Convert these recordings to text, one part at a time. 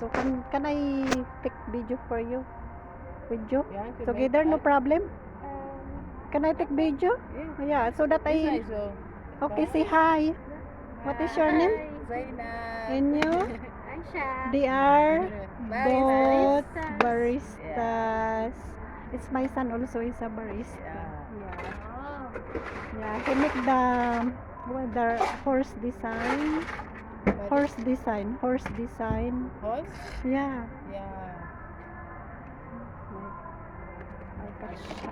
So can I take video for you? With you? Yeah, to Together, no make problem? Can I take video? Yeah. Yeah, so that This I... nice, oh. Okay, say hi. What is your name? Zainab. And you? Aisha. They are both Baristas. baristas. It's my son also is a barista. Yeah. Oh. Yeah, he make the horse design. Horse design. Horse? Yeah. Yeah.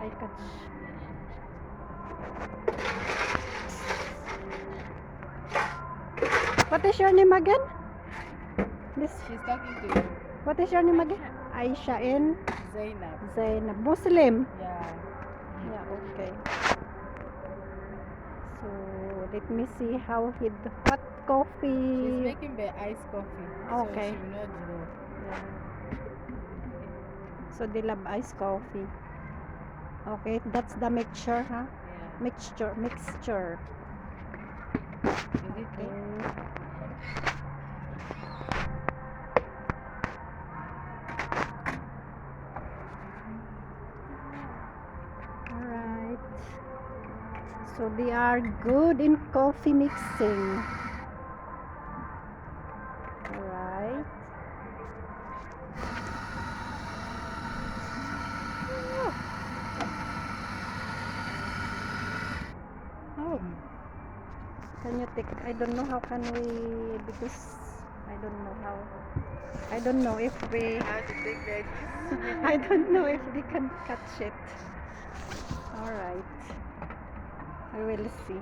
I catch. What is your name again? This. She's talking to you. What is your name again? Aisha and Zainab. Zainab. Muslim. Yeah. Yeah, okay. So let me see how he do. What She's coffee? making the iced coffee. Okay. So she will not know. Yeah. So they love iced coffee. Okay, that's the mixture, huh? Yeah. Mixture. Is it Okay. good? Alright. So they are good in coffee mixing. Alright. Oh. Can you take? I don't know how can we, because I don't know how. I don't know if we. How to take that? I don't know if they can catch it. Alright. I will see.